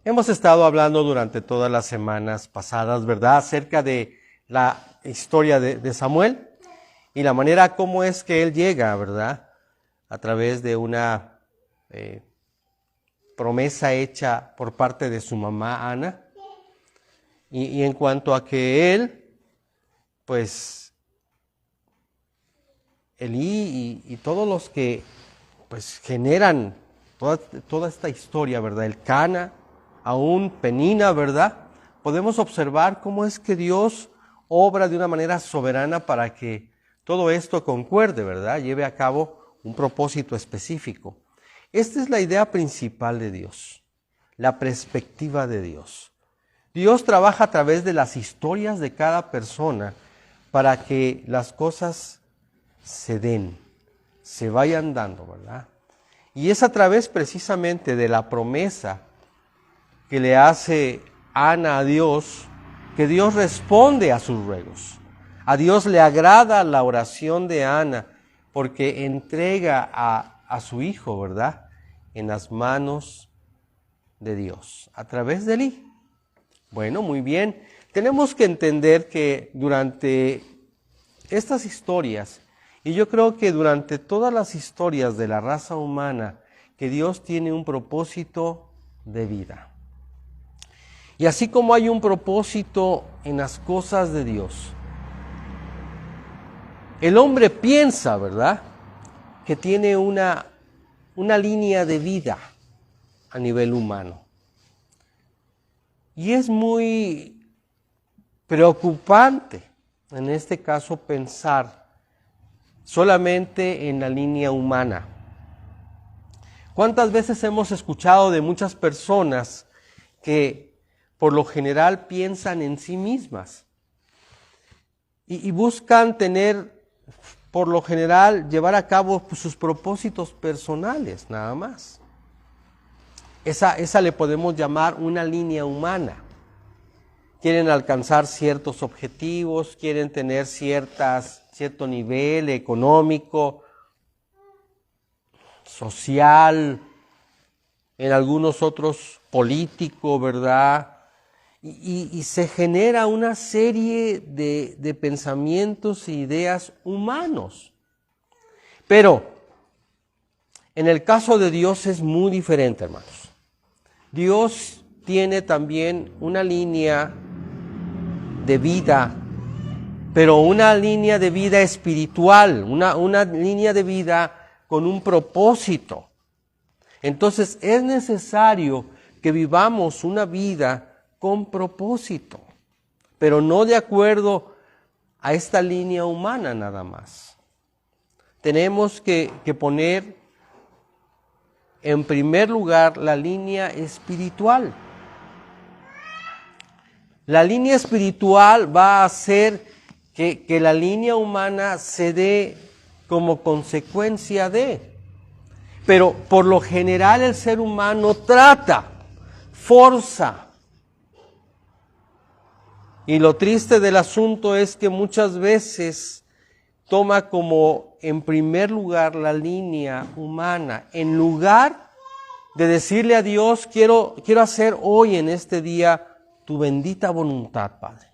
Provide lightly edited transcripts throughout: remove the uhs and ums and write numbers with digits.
Hemos estado hablando durante todas las semanas pasadas, ¿verdad?, acerca de la historia de Samuel y la manera como es que él llega, ¿verdad?, a través de una promesa hecha por parte de su mamá Ana. Y en cuanto a que él, pues, Elí y todos los que pues generan toda esta historia, ¿verdad?, el Cana, aún Penina, ¿verdad?, podemos observar cómo es que Dios obra de una manera soberana para que todo esto concuerde, ¿verdad?, lleve a cabo un propósito específico. Esta es la idea principal de Dios, la perspectiva de Dios. Dios trabaja a través de las historias de cada persona para que las cosas se den, se vayan dando, ¿verdad? Y es a través precisamente de la promesa que le hace Ana a Dios, que Dios responde a sus ruegos. A Dios le agrada la oración de Ana, porque entrega a su hijo, ¿verdad?, en las manos de Dios, a través de Elí. Bueno, muy bien. Tenemos que entender que durante estas historias, y yo creo que durante todas las historias de la raza humana, que Dios tiene un propósito de vida. Y así como hay un propósito en las cosas de Dios, el hombre piensa, ¿verdad?, que tiene una línea de vida a nivel humano. Y es muy preocupante, en este caso, pensar solamente en la línea humana. ¿Cuántas veces hemos escuchado de muchas personas que por lo general piensan en sí mismas y buscan tener, por lo general, llevar a cabo sus propósitos personales, nada más? Esa le podemos llamar una línea humana. Quieren alcanzar ciertos objetivos, quieren tener cierto nivel económico, social, en algunos otros político, ¿verdad? Y se genera una serie de pensamientos e ideas humanos. Pero en el caso de Dios es muy diferente, hermanos. Dios tiene también una línea de vida, pero una línea de vida espiritual, una línea de vida con un propósito. Entonces es necesario que vivamos una vida con propósito, pero no de acuerdo a esta línea humana nada más. Tenemos que poner en primer lugar la línea espiritual. La línea espiritual va a hacer que la línea humana se dé como consecuencia de. Pero por lo general el ser humano trata, forza. Y lo triste del asunto es que muchas veces toma como en primer lugar la línea humana, en lugar de decirle a Dios, quiero hacer hoy en este día tu bendita voluntad, Padre.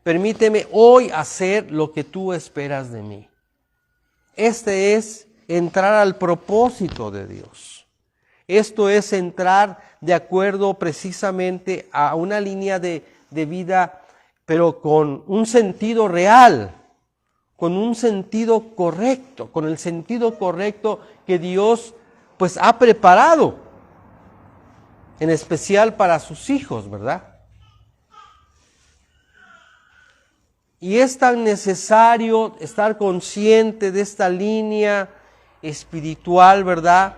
Permíteme hoy hacer lo que tú esperas de mí. Este es entrar al propósito de Dios. Esto es entrar de acuerdo precisamente a una línea de vida, pero con un sentido real, con un sentido correcto, con el sentido correcto que Dios pues ha preparado, en especial para sus hijos, ¿verdad? Y es tan necesario estar consciente de esta línea espiritual, ¿verdad?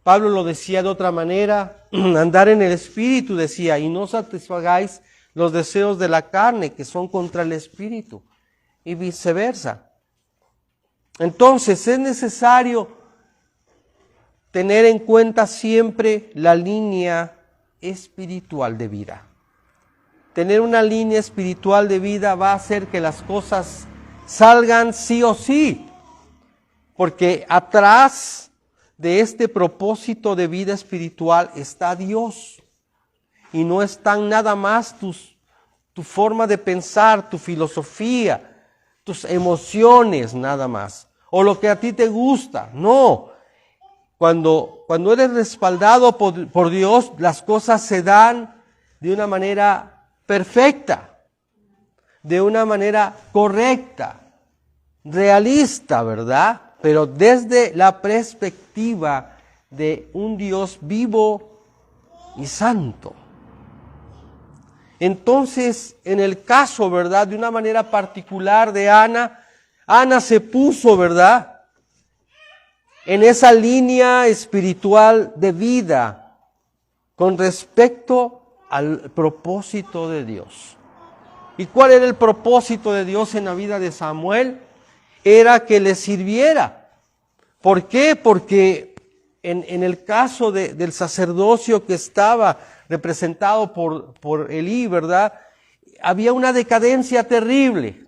Pablo lo decía de otra manera, andar en el espíritu, decía, y no satisfagáis los deseos de la carne, que son contra el espíritu, y viceversa. Entonces es necesario tener en cuenta siempre la línea espiritual de vida. Tener una línea espiritual de vida va a hacer que las cosas salgan sí o sí, porque atrás de este propósito de vida espiritual está Dios. Y no están nada más tu forma de pensar, tu filosofía, tus emociones nada más, o lo que a ti te gusta. No, cuando eres respaldado por Dios, las cosas se dan de una manera perfecta, de una manera correcta, realista, ¿verdad? Pero desde la perspectiva de un Dios vivo y santo. Entonces, en el caso, ¿verdad?, de una manera particular de Ana se puso, ¿verdad?, en esa línea espiritual de vida con respecto al propósito de Dios. ¿Y cuál era el propósito de Dios en la vida de Samuel? Era que le sirviera. ¿Por qué? Porque en el caso del sacerdocio que estaba representado por Elí, ¿verdad?, había una decadencia terrible.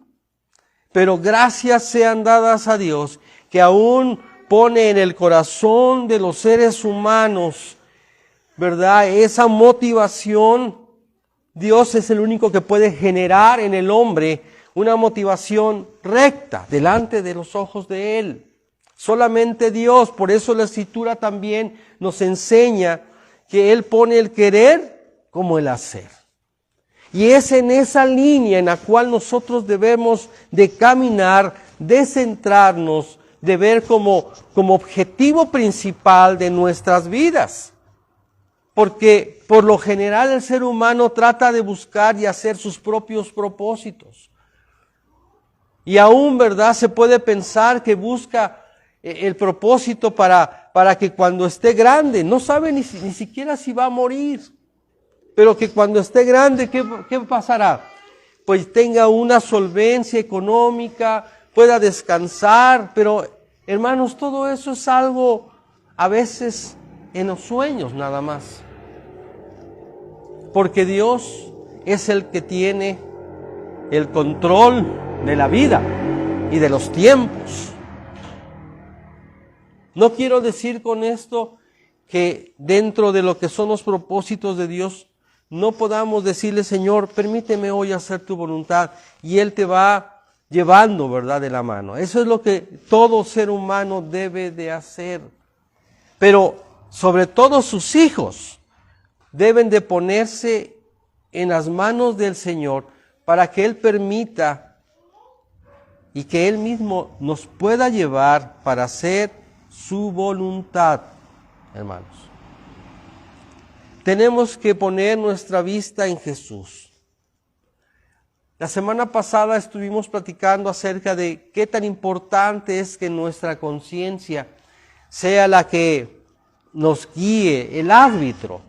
Pero gracias sean dadas a Dios, que aún pone en el corazón de los seres humanos, ¿verdad?, esa motivación. Dios es el único que puede generar en el hombre una motivación recta delante de los ojos de Él. Solamente Dios. Por eso la Escritura también nos enseña que Él pone el querer como el hacer. Y es en esa línea en la cual nosotros debemos de caminar, de centrarnos, de ver como objetivo principal de nuestras vidas. Porque por lo general el ser humano trata de buscar y hacer sus propios propósitos. Y aún, ¿verdad?, se puede pensar que busca el propósito para que cuando esté grande, no sabe ni siquiera si va a morir, pero que cuando esté grande, ¿qué pasará? Pues tenga una solvencia económica, pueda descansar, pero hermanos, todo eso es algo a veces en los sueños nada más. Porque Dios es el que tiene el control de la vida y de los tiempos. No quiero decir con esto que dentro de lo que son los propósitos de Dios no podamos decirle, Señor, permíteme hoy hacer tu voluntad, y Él te va llevando, ¿verdad?, de la mano. Eso es lo que todo ser humano debe de hacer. Pero sobre todo sus hijos deben de ponerse en las manos del Señor para que Él permita y que Él mismo nos pueda llevar para hacer su voluntad, hermanos. Tenemos que poner nuestra vista en Jesús. La semana pasada estuvimos platicando acerca de qué tan importante es que nuestra conciencia sea la que nos guíe, el árbitro.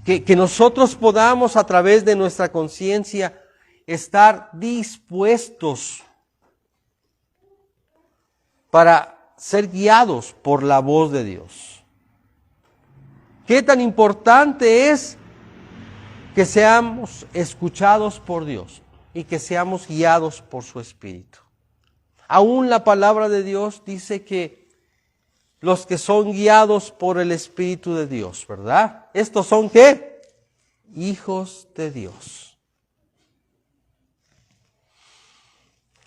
Que nosotros podamos a través de nuestra conciencia estar dispuestos para ser guiados por la voz de Dios. Qué tan importante es que seamos escuchados por Dios y que seamos guiados por su Espíritu. Aún la palabra de Dios dice que los que son guiados por el Espíritu de Dios, ¿verdad? ¿Estos son qué? Hijos de Dios.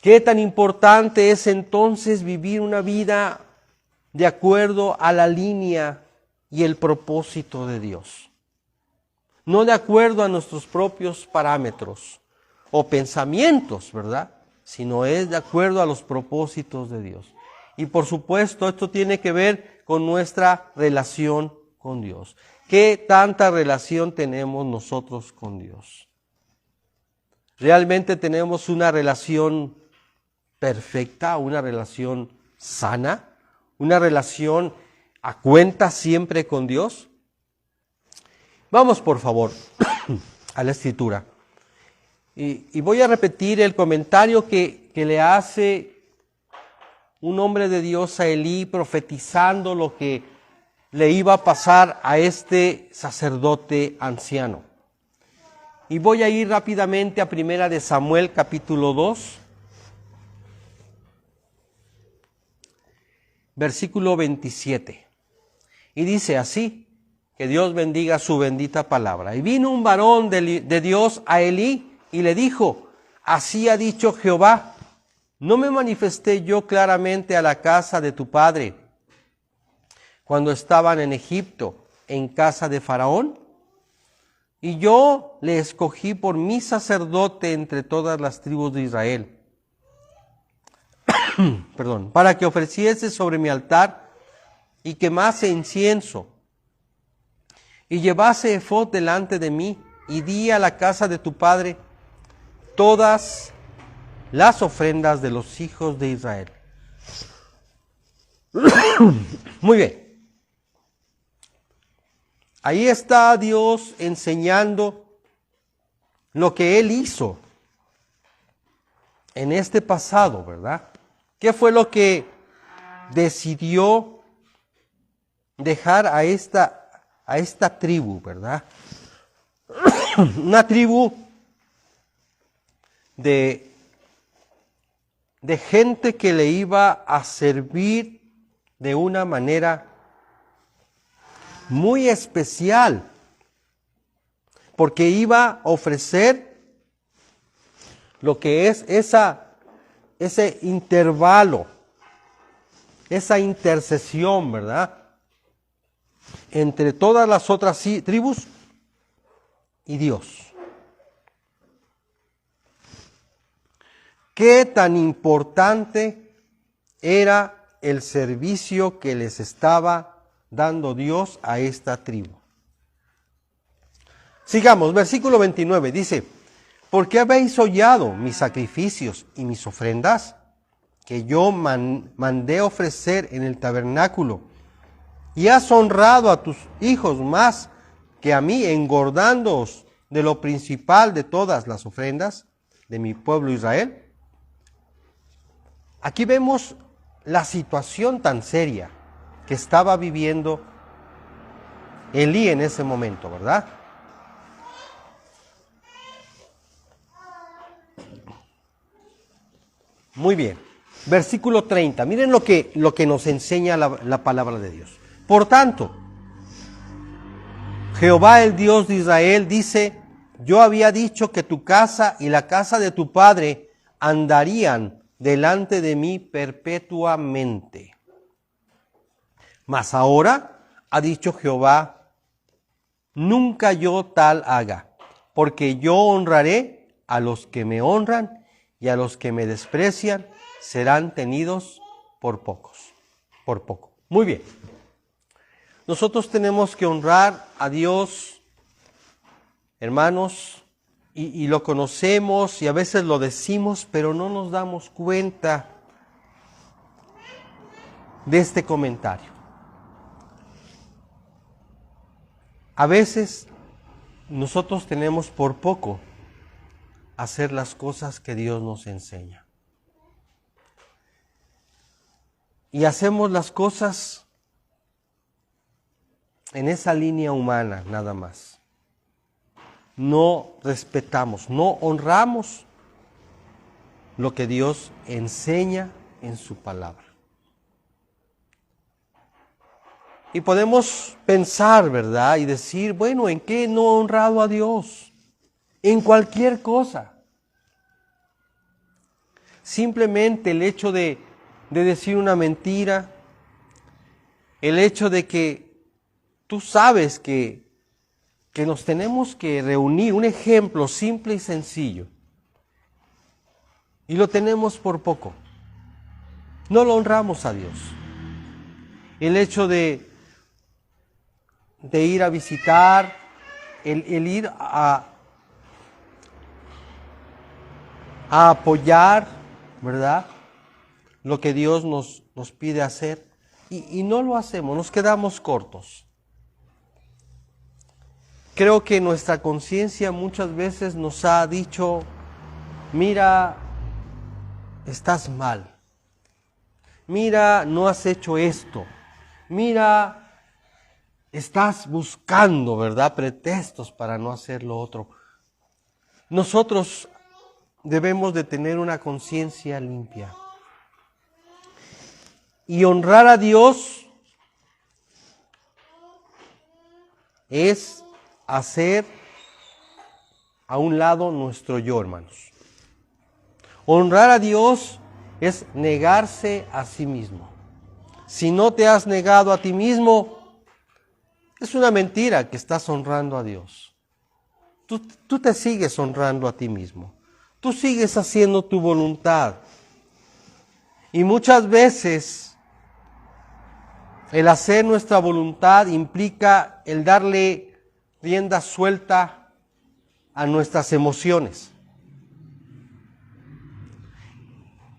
¿Qué tan importante es entonces vivir una vida de acuerdo a la línea y el propósito de Dios? No de acuerdo a nuestros propios parámetros o pensamientos, ¿verdad?, sino es de acuerdo a los propósitos de Dios. Y por supuesto, esto tiene que ver con nuestra relación con Dios. ¿Qué tanta relación tenemos nosotros con Dios? ¿Realmente tenemos una relación perfecta, una relación sana, una relación a cuenta siempre con Dios? Vamos, por favor, a la Escritura. Y voy a repetir el comentario que le hace un hombre de Dios a Elí, profetizando lo que le iba a pasar a este sacerdote anciano. Y voy a ir rápidamente a 1 Samuel capítulo 2, versículo 27. Y dice así, que Dios bendiga su bendita palabra. Y vino un varón de Dios a Elí y le dijo, así ha dicho Jehová, ¿no me manifesté yo claramente a la casa de tu padre cuando estaban en Egipto, en casa de Faraón? Y yo le escogí por mi sacerdote entre todas las tribus de Israel. Para que ofreciese sobre mi altar y quemase incienso. Y llevase efod delante de mí, y di a la casa de tu padre todas las ofrendas de los hijos de Israel. Muy bien. Ahí está Dios enseñando lo que Él hizo en este pasado, ¿verdad? ¿Qué fue lo que decidió dejar a esta tribu, ¿verdad? Una tribu de gente que le iba a servir de una manera muy especial, porque iba a ofrecer lo que es ese intervalo, esa intercesión, ¿verdad?, entre todas las otras tribus y Dios. ¿Qué tan importante era el servicio que les estaba dando Dios a esta tribu? Sigamos, versículo 29, dice, ¿por qué habéis hollado mis sacrificios y mis ofrendas que yo mandé ofrecer en el tabernáculo? Y has honrado a tus hijos más que a mí, engordándoos de lo principal de todas las ofrendas de mi pueblo Israel. Aquí vemos la situación tan seria que estaba viviendo Elí en ese momento, ¿verdad? Muy bien. Versículo 30. Miren lo que nos enseña la palabra de Dios. Por tanto, Jehová el Dios de Israel dice, yo había dicho que tu casa y la casa de tu padre andarían delante de mí perpetuamente. Mas ahora ha dicho Jehová, nunca yo tal haga, porque yo honraré a los que me honran y a los que me desprecian serán tenidos por poco. Muy bien. Nosotros tenemos que honrar a Dios, hermanos, y lo conocemos y a veces lo decimos, pero no nos damos cuenta de este comentario. A veces nosotros tenemos por poco hacer las cosas que Dios nos enseña. Y hacemos las cosas en esa línea humana nada más. No respetamos, no honramos lo que Dios enseña en su palabra. Y podemos pensar, ¿verdad?, y decir, bueno, ¿en qué no he honrado a Dios? En cualquier cosa. Simplemente el hecho de decir una mentira, el hecho de que tú sabes que nos tenemos que reunir, un ejemplo simple y sencillo, y lo tenemos por poco. No lo honramos a Dios. El hecho de ir a visitar, el ir a apoyar, ¿verdad?, lo que Dios nos pide hacer, y no lo hacemos, nos quedamos cortos. Creo que nuestra conciencia muchas veces nos ha dicho, mira, estás mal, mira, no has hecho esto, mira, estás buscando, ¿verdad?, pretextos para no hacer lo otro. Nosotros debemos de tener una conciencia limpia. Y honrar a Dios es hacer a un lado nuestro yo, hermanos. Honrar a Dios es negarse a sí mismo. Si no te has negado a ti mismo, es una mentira que estás honrando a Dios. Tú te sigues honrando a ti mismo. Tú sigues haciendo tu voluntad. Y muchas veces el hacer nuestra voluntad implica el darle rienda suelta a nuestras emociones.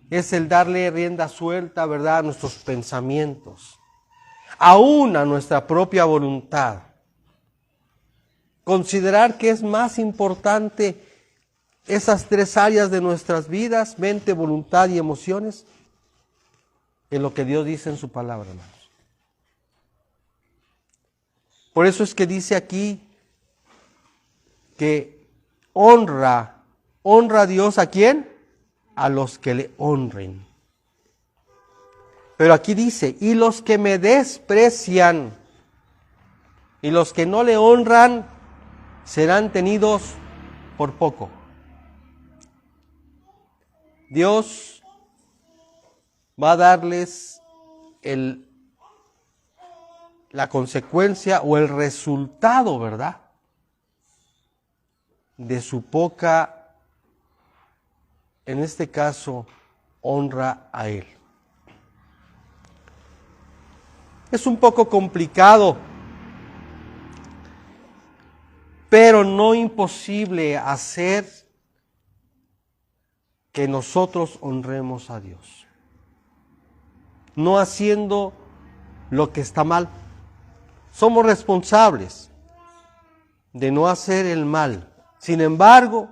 Es el darle rienda suelta, ¿verdad?, a nuestros pensamientos, aún a nuestra propia voluntad. Considerar que es más importante esas tres áreas de nuestras vidas, mente, voluntad y emociones, que lo que Dios dice en su palabra, hermanos. Por eso es que dice aquí que honra a Dios, ¿a quién? A los que le honren. Pero aquí dice, y los que me desprecian y los que no le honran serán tenidos por poco. Dios va a darles la consecuencia o el resultado, ¿verdad?, de su poca, en este caso, honra a Él. Es un poco complicado, pero no imposible hacer que nosotros honremos a Dios. No haciendo lo que está mal. Somos responsables de no hacer el mal. Sin embargo,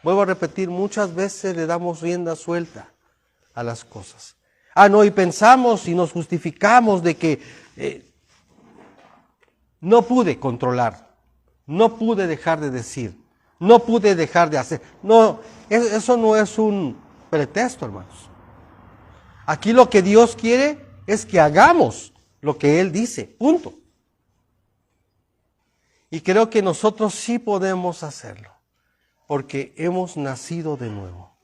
vuelvo a repetir, muchas veces le damos rienda suelta a las cosas. No, y pensamos y nos justificamos de que no pude controlar, no pude dejar de decir, no pude dejar de hacer. No, eso no es un pretexto, hermanos. Aquí lo que Dios quiere es que hagamos lo que Él dice, punto. Y creo que nosotros sí podemos hacerlo, porque hemos nacido de nuevo.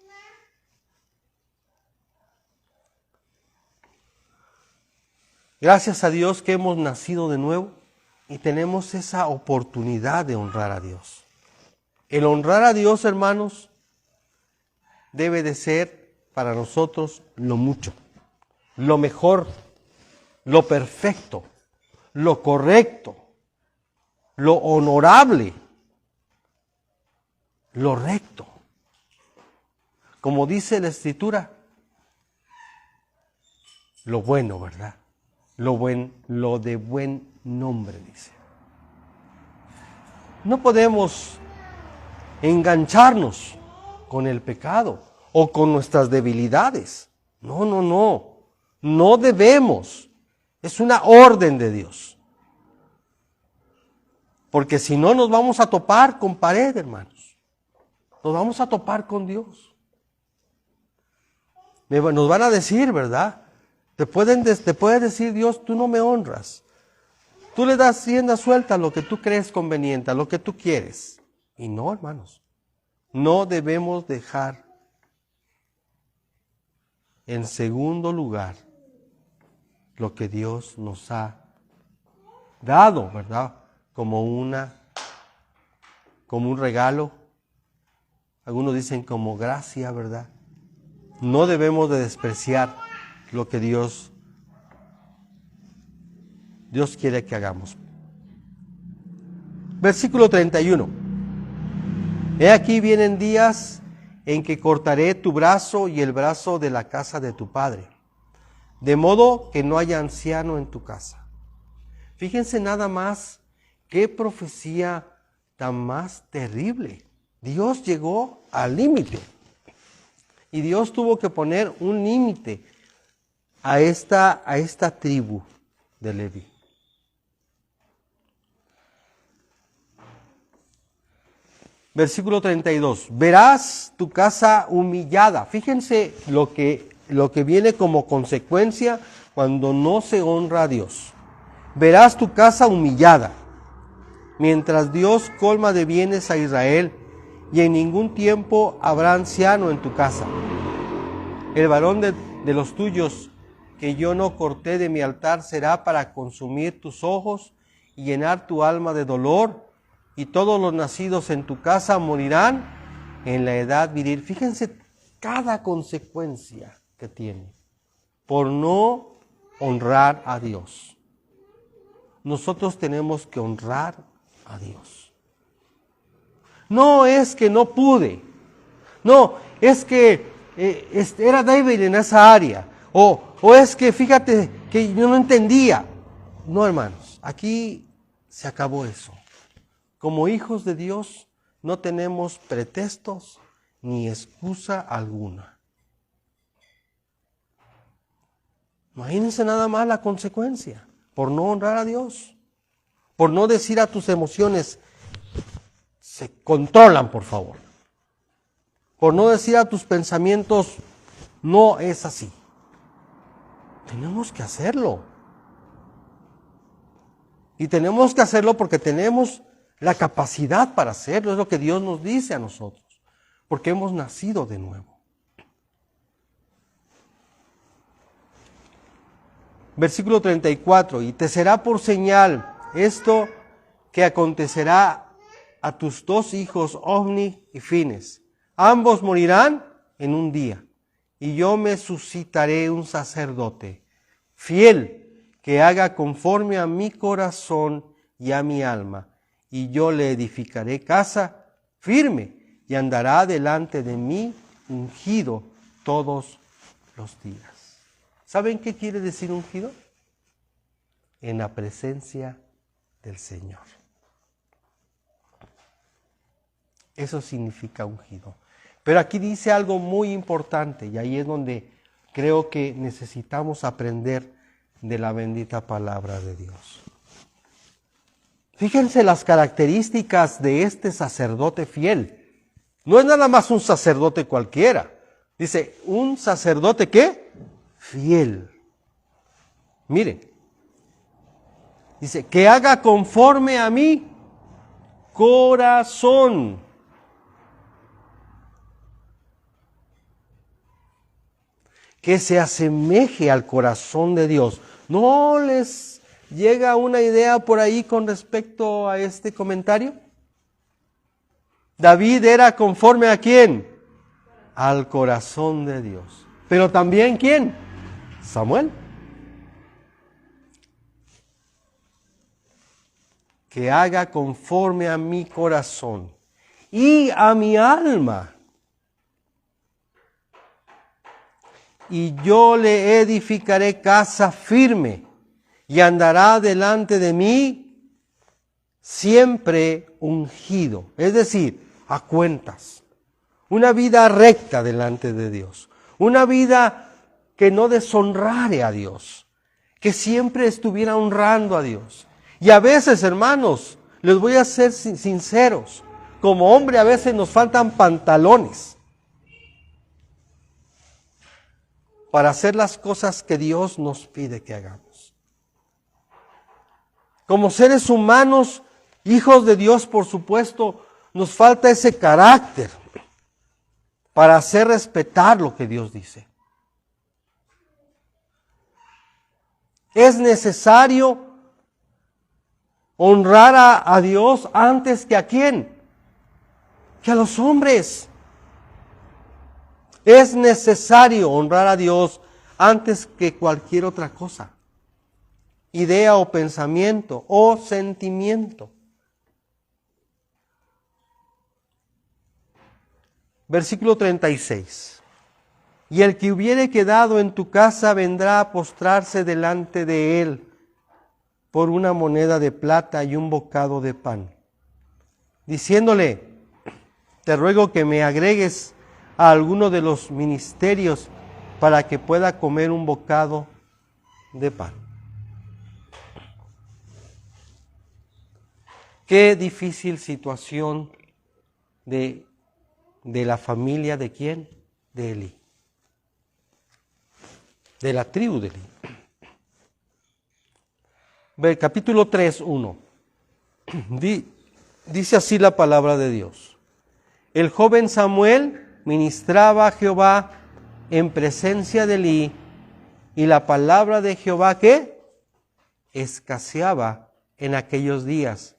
Gracias a Dios que hemos nacido de nuevo y tenemos esa oportunidad de honrar a Dios. El honrar a Dios, hermanos, debe de ser para nosotros lo mucho, lo mejor, lo perfecto, lo correcto, lo honorable, lo recto. Como dice la Escritura, lo bueno, ¿verdad? Lo de buen nombre, dice. No podemos engancharnos con el pecado o con nuestras debilidades. No. No debemos. Es una orden de Dios. Porque si no nos vamos a topar con pared, hermanos. Nos vamos a topar con Dios. Nos van a decir, ¿verdad? Te puede decir Dios, tú no me honras. Tú le das rienda suelta a lo que tú crees conveniente, a lo que tú quieres. Y no, hermanos. No debemos dejar en segundo lugar lo que Dios nos ha dado, ¿verdad? Como un regalo. Algunos dicen como gracia, ¿verdad? No debemos de despreciar lo que Dios quiere que hagamos. Versículo 31. He aquí vienen días en que cortaré tu brazo y el brazo de la casa de tu padre, de modo que no haya anciano en tu casa. Fíjense nada más qué profecía tan más terrible. Dios llegó al límite. Y Dios tuvo que poner un límite a esta tribu de Leví. Versículo 32. Verás tu casa humillada. Fíjense lo que viene como consecuencia cuando no se honra a Dios. Verás tu casa humillada mientras Dios colma de bienes a Israel, y en ningún tiempo habrá anciano en tu casa. El varón de los tuyos que yo no corté de mi altar será para consumir tus ojos y llenar tu alma de dolor, y todos los nacidos en tu casa morirán en la edad viril. Fíjense cada consecuencia que tiene por no honrar a Dios. Nosotros tenemos que honrar a Dios. No es que no pude, no, es que era débil en esa área, o es que fíjate que yo no entendía. No, hermanos, aquí se acabó eso. Como hijos de Dios no tenemos pretextos ni excusa alguna. Imagínense nada más la consecuencia por no honrar a Dios, por no decir a tus emociones, se controlan, por favor. Por no decir a tus pensamientos, no es así. Tenemos que hacerlo. Y tenemos que hacerlo porque tenemos la capacidad para hacerlo. Es lo que Dios nos dice a nosotros. Porque hemos nacido de nuevo. Versículo 34. Y te será por señal esto que acontecerá a tus dos hijos, Ofni y Fines. Ambos morirán en un día, y yo me suscitaré un sacerdote fiel que haga conforme a mi corazón y a mi alma, y yo le edificaré casa firme, y andará delante de mí ungido todos los días. ¿Saben qué quiere decir ungido? En la presencia del Señor. Eso significa ungido. Pero aquí dice algo muy importante, y ahí es donde creo que necesitamos aprender de la bendita palabra de Dios. Fíjense las características de este sacerdote fiel. No es nada más un sacerdote cualquiera. Dice, un sacerdote ¿qué? Fiel. Miren. Dice, que haga conforme a mi corazón. Que se asemeje al corazón de Dios. ¿No les llega una idea por ahí con respecto a este comentario? David era conforme ¿a quién? Al corazón de Dios. Pero también ¿quién? Samuel. Que haga conforme a mi corazón y a mi alma. Y yo le edificaré casa firme, y andará delante de mí siempre ungido. Es decir, a cuentas. Una vida recta delante de Dios. Una vida que no deshonrare a Dios. Que siempre estuviera honrando a Dios. Y a veces, hermanos, les voy a ser sinceros. Como hombre a veces nos faltan pantalones para hacer las cosas que Dios nos pide que hagamos. Como seres humanos, hijos de Dios, por supuesto, nos falta ese carácter para hacer respetar lo que Dios dice. Es necesario honrar a Dios antes que ¿a quién? Que a los hombres. Es necesario honrar a Dios antes que cualquier otra cosa, idea o pensamiento o sentimiento. Versículo 36. Y el que hubiere quedado en tu casa vendrá a postrarse delante de él por una moneda de plata y un bocado de pan, diciéndole, te ruego que me agregues a alguno de los ministerios para que pueda comer un bocado de pan. Qué difícil situación de la familia de quién? De Elí. De la tribu de Elí. Capítulo 3, 1. Dice así la palabra de Dios. El joven Samuel ministraba a Jehová en presencia de Elí, y la palabra de Jehová, ¿qué? Escaseaba en aquellos días.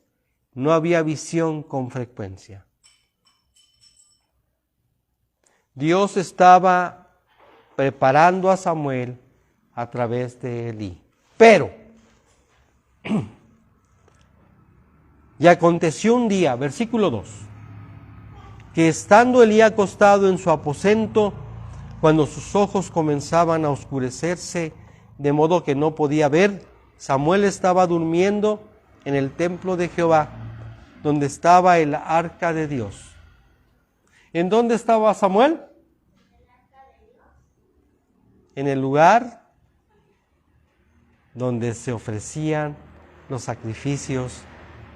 No había visión con frecuencia. Dios estaba preparando a Samuel a través de Elí. Pero, y aconteció un día, versículo 2, que estando Elí acostado en su aposento, cuando sus ojos comenzaban a oscurecerse, de modo que no podía ver, Samuel estaba durmiendo en el templo de Jehová, donde estaba el arca de Dios. ¿En dónde estaba Samuel? En el lugar donde se ofrecían los sacrificios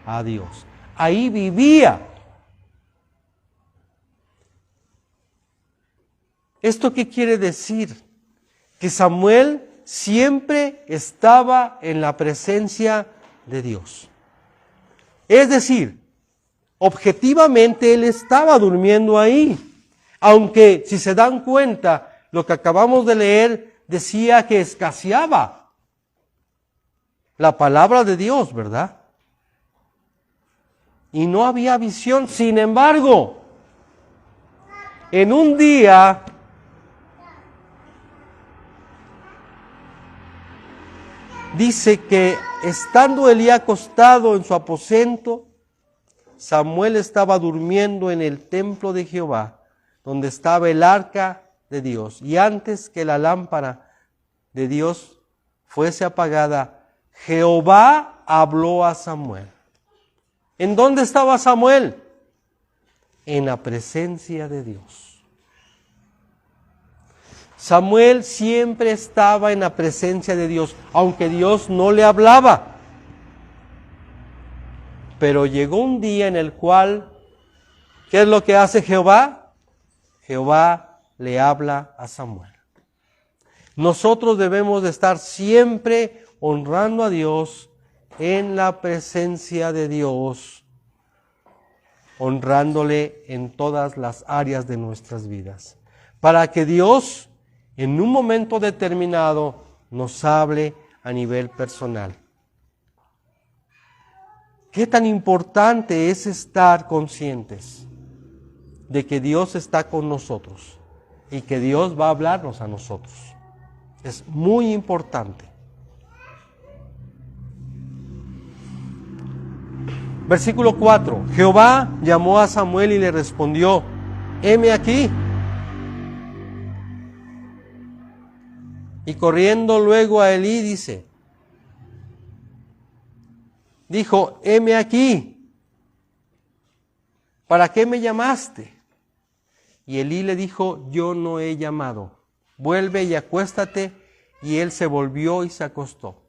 a Dios. Ahí vivía. ¿Esto qué quiere decir? Que Samuel siempre estaba en la presencia de Dios. Es decir, objetivamente él estaba durmiendo ahí. Aunque, si se dan cuenta, lo que acabamos de leer decía que escaseaba la palabra de Dios, ¿verdad? Y no había visión. Sin embargo, en un día dice que estando Elí acostado en su aposento, Samuel estaba durmiendo en el templo de Jehová, donde estaba el arca de Dios. Y antes que la lámpara de Dios fuese apagada, Jehová habló a Samuel. ¿En dónde estaba Samuel? En la presencia de Dios. Samuel siempre estaba en la presencia de Dios, aunque Dios no le hablaba. Pero llegó un día en el cual, ¿qué es lo que hace Jehová? Jehová le habla a Samuel. Nosotros debemos de estar siempre honrando a Dios en la presencia de Dios, honrándole en todas las áreas de nuestras vidas, para que Dios en un momento determinado nos hable a nivel personal. ¿Qué tan importante es estar conscientes de que Dios está con nosotros y que Dios va a hablarnos a nosotros? Es muy importante. Versículo 4. Jehová llamó a Samuel y le respondió: heme aquí. Y corriendo luego a Elí dijo: heme aquí. ¿Para qué me llamaste? Y Elí le dijo: yo no he llamado. Vuelve y acuéstate. Y él se volvió y se acostó.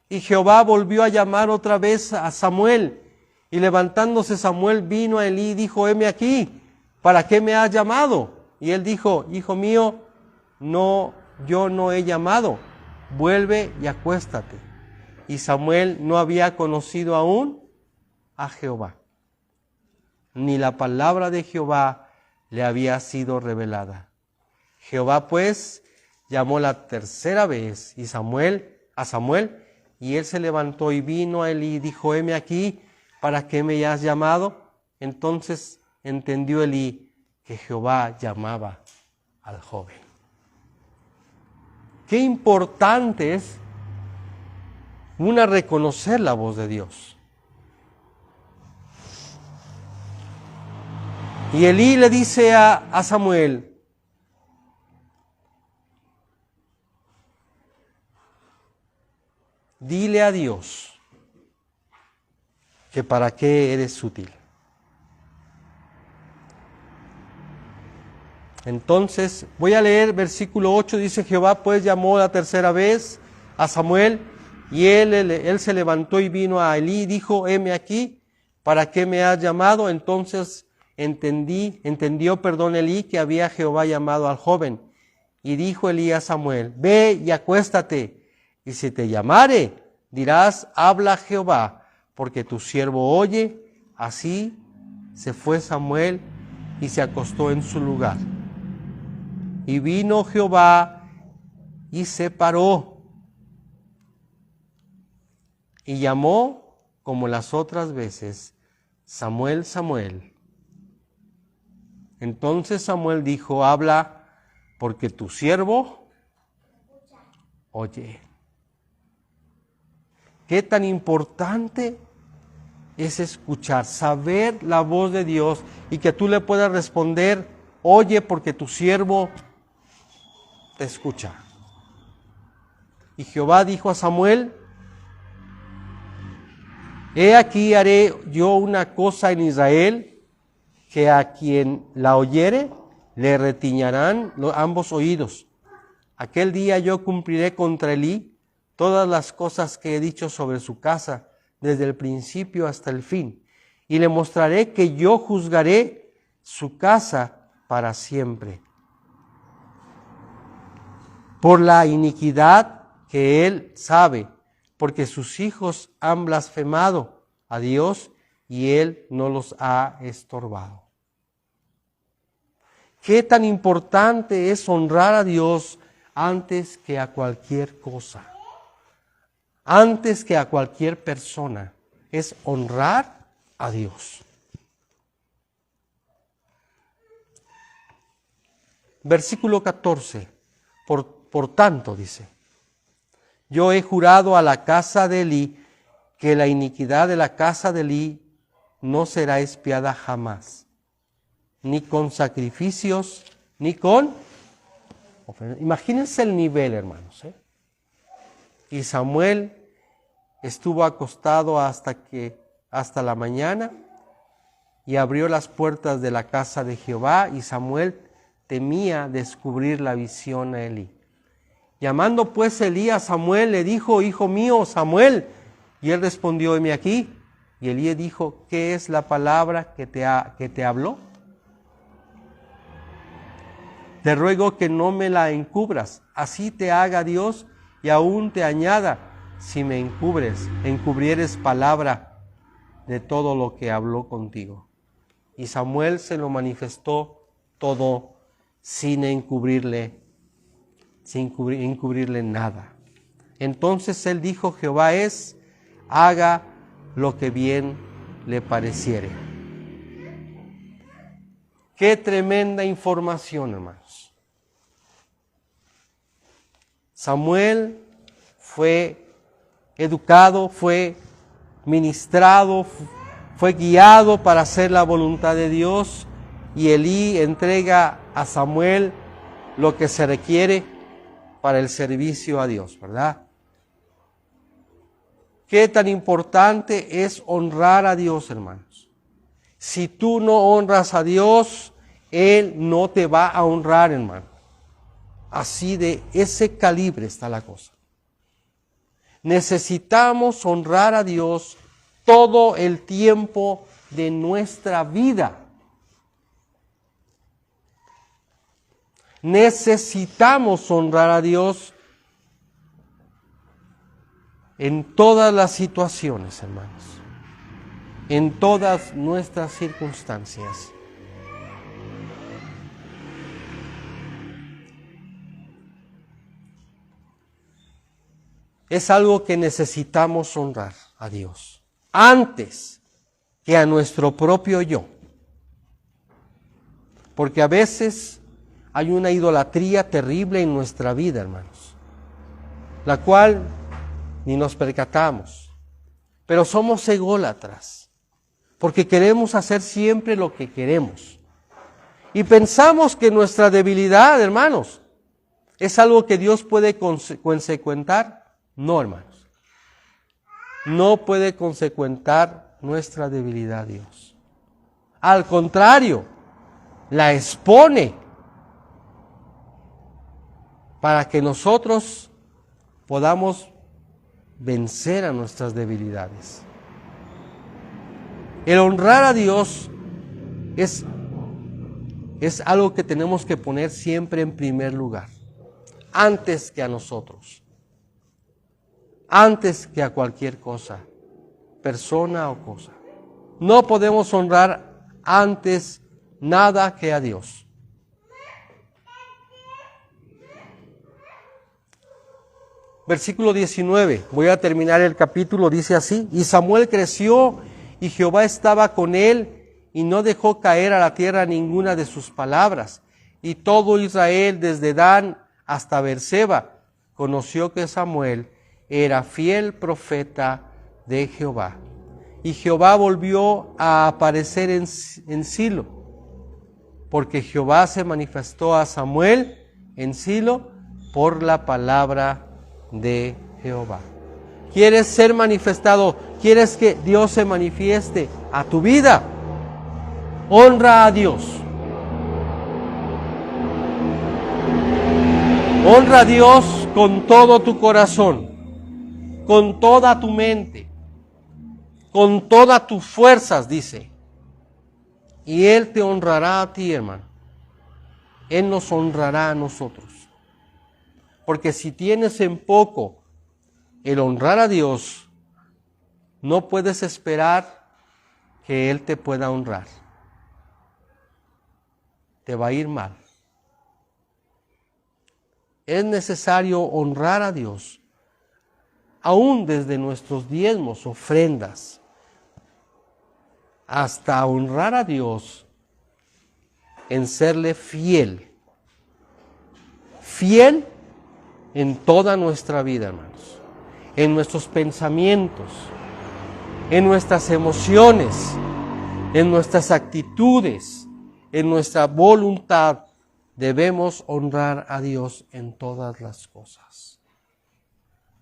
Y Jehová volvió a llamar otra vez a Samuel. Y levantándose Samuel vino a Elí y dijo: heme aquí. ¿Para qué me has llamado? Y él dijo: hijo mío, no, yo no he llamado. Vuelve y acuéstate. Y Samuel no había conocido aún a Jehová, ni la palabra de Jehová le había sido revelada. Jehová pues llamó la tercera vez a Samuel, y él se levantó y vino a Elí y dijo: heme aquí. ¿Para qué me has llamado? Entonces entendió Elí que Jehová llamaba al joven. Qué importante es reconocer la voz de Dios. Y Elí le dice a Samuel: dile a Dios que para qué eres útil. Entonces, voy a leer versículo 8, dice: Jehová pues llamó la tercera vez a Samuel, y él se levantó y vino a Elí y dijo: heme aquí, ¿para qué me has llamado? Entonces entendió Elí que había Jehová llamado al joven. Y dijo Elí a Samuel: ve y acuéstate, y si te llamare, dirás: habla Jehová, porque tu siervo oye. Así se fue Samuel y se acostó en su lugar. Y vino Jehová y se paró y llamó como las otras veces, Samuel, Samuel. Entonces Samuel dijo, habla, porque tu siervo oye. Qué tan importante es escuchar, saber la voz de Dios y que tú le puedas responder, oye, porque tu siervo te escucha. Y Jehová dijo a Samuel, he aquí haré yo una cosa en Israel, que a quien la oyere le retiñarán ambos oídos. Aquel día yo cumpliré contra Elí todas las cosas que he dicho sobre su casa, desde el principio hasta el fin, y le mostraré que yo juzgaré su casa para siempre, por la iniquidad que él sabe, porque sus hijos han blasfemado a Dios y él no los ha estorbado. Qué tan importante es honrar a Dios antes que a cualquier cosa. Antes que a cualquier persona, es honrar a Dios. Versículo 14, por tanto, dice, yo he jurado a la casa de Elí que la iniquidad de la casa de Elí no será expiada jamás, ni con sacrificios, ni con ofrendas. Imagínense el nivel, hermanos, ¿eh? Y Samuel estuvo acostado hasta la mañana y abrió las puertas de la casa de Jehová, y Samuel temía descubrir la visión a Elí. Llamando pues Elí a Samuel, le dijo, hijo mío, Samuel. Y él respondió, heme aquí. Y Elí dijo, ¿qué es la palabra que te habló? Te ruego que no me la encubras, así te haga Dios y aún te añada, si me encubrieres palabra de todo lo que habló contigo. Y Samuel se lo manifestó todo sin encubrirle nada. Entonces él dijo, Jehová haga lo que bien le pareciere. Qué tremenda información, hermanos. Samuel fue educado, fue ministrado, fue guiado para hacer la voluntad de Dios, y Elí entrega a Samuel lo que se requiere para el servicio a Dios, ¿verdad? Qué tan importante es honrar a Dios, hermanos. Si tú no honras a Dios, Él no te va a honrar, hermano. Así de ese calibre está la cosa. Necesitamos honrar a Dios todo el tiempo de nuestra vida. Necesitamos honrar a Dios en todas las situaciones, hermanos, en todas nuestras circunstancias. Es algo que necesitamos honrar a Dios antes que a nuestro propio yo. Porque a veces hay una idolatría terrible en nuestra vida, hermanos, la cual ni nos percatamos. Pero somos ególatras, porque queremos hacer siempre lo que queremos. Y pensamos que nuestra debilidad, hermanos, es algo que Dios puede consecuentar. No, hermanos. No puede consecuentar nuestra debilidad Dios. Al contrario, la expone para que nosotros podamos vencer a nuestras debilidades. El honrar a Dios es algo que tenemos que poner siempre en primer lugar, antes que a nosotros, antes que a cualquier cosa. persona o cosa. No podemos honrar antes nada que a Dios. Versículo 19, voy a terminar el capítulo, dice así: y Samuel creció y Jehová estaba con él y no dejó caer a la tierra ninguna de sus palabras. Y todo Israel desde Dan hasta Beerseba conoció que Samuel era fiel profeta de Jehová. Y Jehová volvió a aparecer en Silo, porque Jehová se manifestó a Samuel en Silo por la palabra de Jehová. ¿Quieres ser manifestado? ¿Quieres que Dios se manifieste a tu vida? Honra a Dios. Honra a Dios con todo tu corazón, con toda tu mente, con todas tus fuerzas, dice. Y Él te honrará a ti, hermano. Él nos honrará a nosotros. Porque si tienes en poco el honrar a Dios, no puedes esperar que Él te pueda honrar. Te va a ir mal. Es necesario honrar a Dios, aún desde nuestros diezmos, ofrendas, hasta honrar a Dios en serle fiel. Fiel en toda nuestra vida, hermanos. En nuestros pensamientos, en nuestras emociones, en nuestras actitudes, en nuestra voluntad. Debemos honrar a Dios en todas las cosas,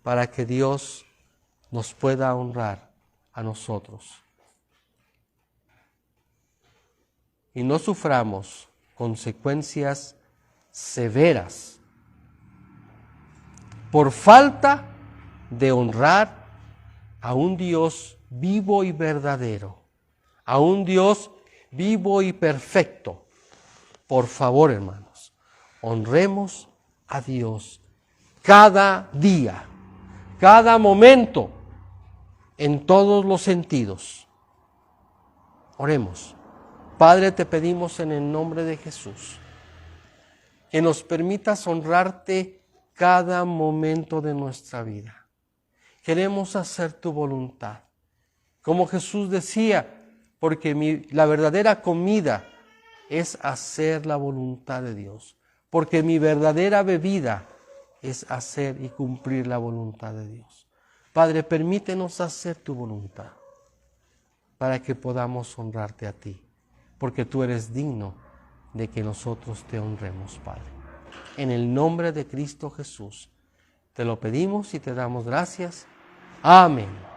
para que Dios nos pueda honrar a nosotros. Y no suframos consecuencias severas por falta de honrar a un Dios vivo y verdadero, a un Dios vivo y perfecto. Por favor, hermanos, honremos a Dios cada día, cada momento, en todos los sentidos. Oremos. Padre, te pedimos en el nombre de Jesús que nos permitas honrarte cada momento de nuestra vida. Queremos hacer tu voluntad. Como Jesús decía, porque la verdadera comida es hacer la voluntad de Dios, porque mi verdadera bebida es hacer y cumplir la voluntad de Dios. Padre, permítenos hacer tu voluntad para que podamos honrarte a ti, porque tú eres digno de que nosotros te honremos, Padre. En el nombre de Cristo Jesús, te lo pedimos y te damos gracias. Amén.